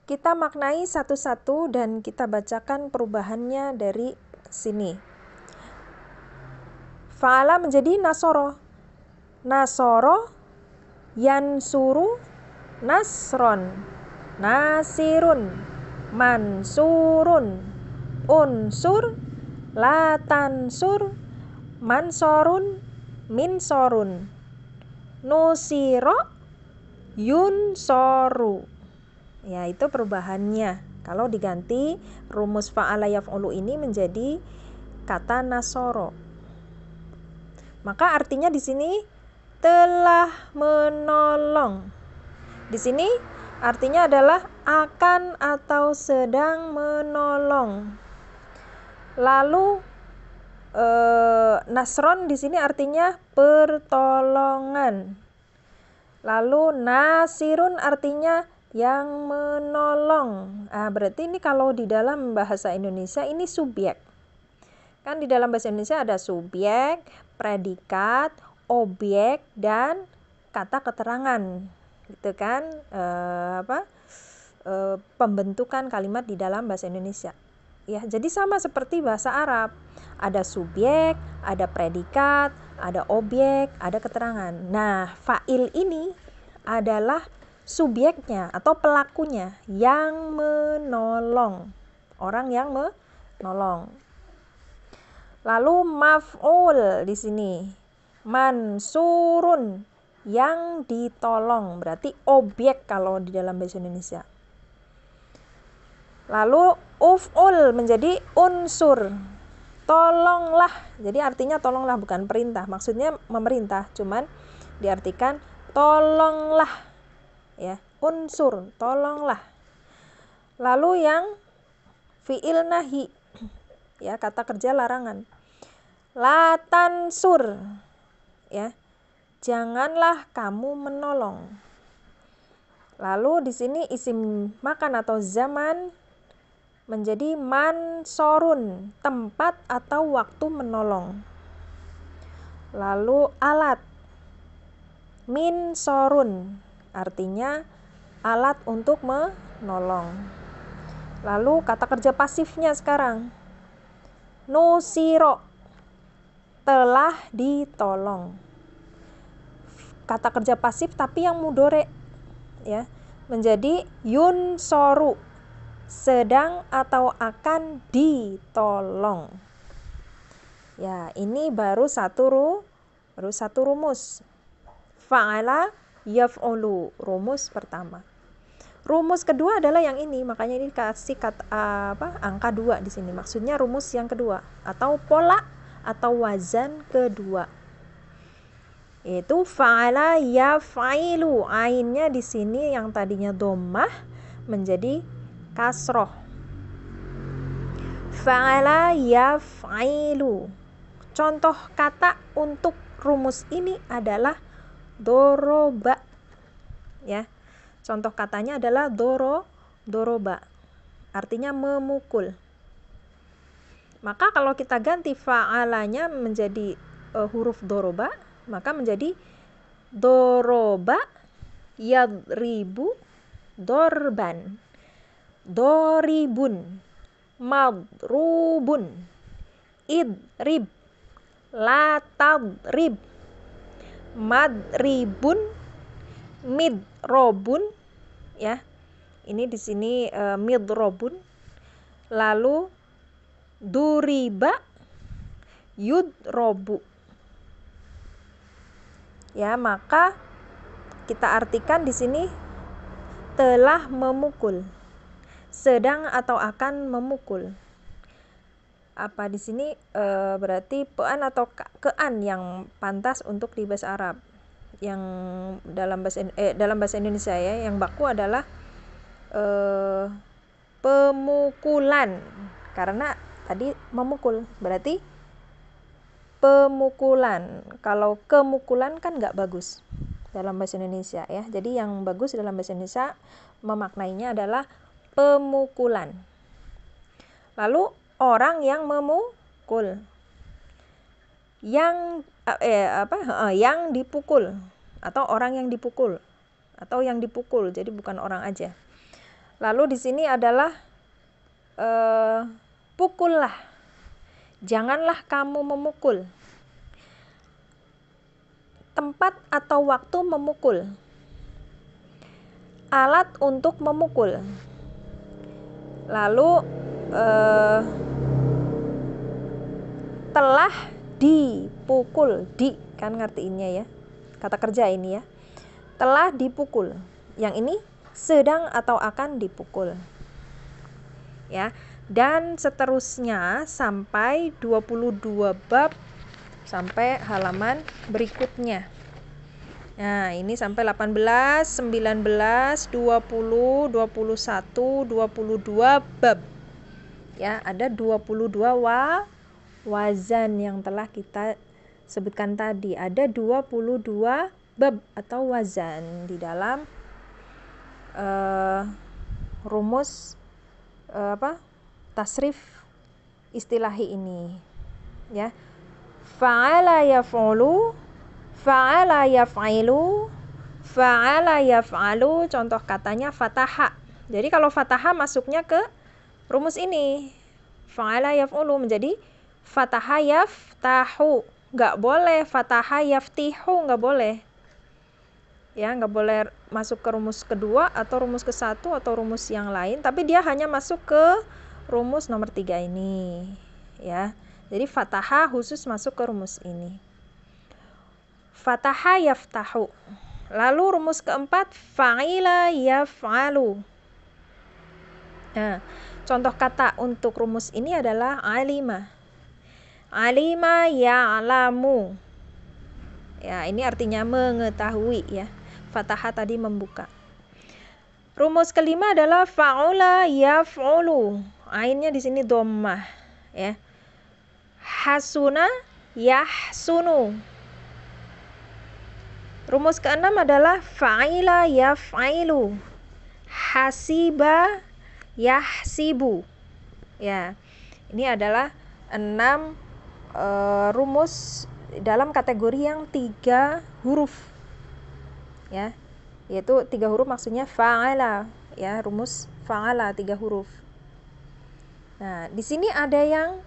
Kita maknai satu-satu dan kita bacakan perubahannya dari sini. Fa'ala menjadi nasoro. Nasoro, yansuru, nasron, nasirun, mansurun, unsur, latansur, mansorun, minsorun, nusiro, yunsoru. Ya, itu perubahannya. Kalau diganti rumus fa'ala yaf'ulu ini menjadi kata nasoro. Maka artinya di sini telah menolong. Di sini artinya adalah akan atau sedang menolong. Lalu nasron di sini artinya pertolongan. Lalu nasirun artinya yang menolong. Berarti ini kalau di dalam bahasa Indonesia ini subjek. Kan di dalam bahasa Indonesia ada subjek, predikat, objek, dan kata keterangan. Gitu kan? Pembentukan kalimat di dalam bahasa Indonesia. Ya, jadi sama seperti bahasa Arab. Ada subjek, ada predikat, ada objek, ada keterangan. Nah, fa'il ini adalah subjeknya atau pelakunya yang menolong, orang yang menolong. Lalu maf'ul di sini mansurun, yang ditolong, berarti objek kalau di dalam bahasa Indonesia. Lalu uf'ul menjadi unsur, tolonglah. Jadi artinya tolonglah, bukan perintah. Maksudnya memerintah, cuman diartikan tolonglah, ya, unsur, tolonglah. Lalu yang fi'il nahi, ya, kata kerja larangan. La tansur, ya, janganlah kamu menolong. Lalu di sini isim makan atau zaman menjadi mansorun, tempat atau waktu menolong. Lalu alat, minsorun, artinya alat untuk menolong. Lalu kata kerja pasifnya sekarang, nusiro, telah ditolong. Kata kerja pasif tapi yang mudore, ya, menjadi yunsoru, sedang atau akan ditolong. Ya, ini baru satu rumus. Fa'ala yaf'ulu, rumus pertama. Rumus kedua adalah yang ini, makanya ini dikasih angka 2 di sini. Maksudnya rumus yang kedua atau pola atau wazan kedua. Itu fa'ala yaf'ilu. Ainnya di sini yang tadinya dhammah menjadi kasroh. Fa'ala yaf'ilu. Contoh kata untuk rumus ini adalah doroba, ya. Contoh katanya adalah doroba, artinya memukul. Maka kalau kita ganti fa'alanya menjadi huruf doroba, maka menjadi doroba yadribu dorban, doribun, madrubun, idrib, latadrib, madribun, midrobun, ya. Ini di sini midrobun. Lalu duriba, yudrobu. Ya, maka kita artikan di sini telah memukul, sedang atau akan memukul. Apa di sini berarti pean atau kean yang pantas untuk di bahasa Arab. Yang dalam bahasa Indonesia, ya, yang baku adalah pemukulan, karena tadi memukul berarti pemukulan. Kalau kemukulan kan nggak bagus dalam bahasa Indonesia, ya. Jadi yang bagus dalam bahasa Indonesia memaknainya adalah pemukulan. Lalu orang yang memukul, yang dipukul, atau orang yang dipukul, atau yang dipukul, jadi bukan orang aja. Lalu di sini adalah pukullah. Janganlah kamu memukul. Tempat atau waktu memukul. Alat untuk memukul. Lalu telah dipukul. Di kan ngertiinnya ya. Kata kerja ini ya. Telah dipukul. Yang ini sedang atau akan dipukul. Ya. Dan seterusnya sampai 22 bab sampai halaman berikutnya. Nah, ini sampai 18, 19, 20, 21, 22 bab. Ya, ada 22 wazan yang telah kita sebutkan tadi. Ada 22 bab atau wazan di dalam rumus tasrif istilahi ini. Ya. Fa'ala yaf'ulu, fa'ala yaf'ilu, fa'ala yaf'alu, contoh katanya fataha. Jadi kalau fataha masuknya ke rumus ini. Fa'ala yaf'ulu menjadi fataha yaftahu. Nggak boleh fataha yaftihu, nggak boleh. Ya, nggak boleh masuk ke rumus kedua atau rumus ke-1 atau rumus yang lain, tapi dia hanya masuk ke rumus nomor 3 ini. Ya. Jadi fataha khusus masuk ke rumus ini. Fataha yaftahu. Lalu rumus keempat, fa'ila yaf'alu. Nah, contoh kata untuk rumus ini adalah alima. Alima ya'lamu. Ya, ini artinya mengetahui ya. Fataha tadi membuka. Rumus kelima adalah fa'ula yaf'ulu. Ainnya di sini dhammah ya. Hasuna yahsunu. Rumus keenam adalah fa'ila yaf'ilu. Hasiba yahsibu. Ya. Ini adalah 6 rumus dalam kategori yang 3 huruf. Ya. Yaitu 3 huruf maksudnya fa'ala ya, rumus fa'ala 3 huruf. Nah, di sini ada yang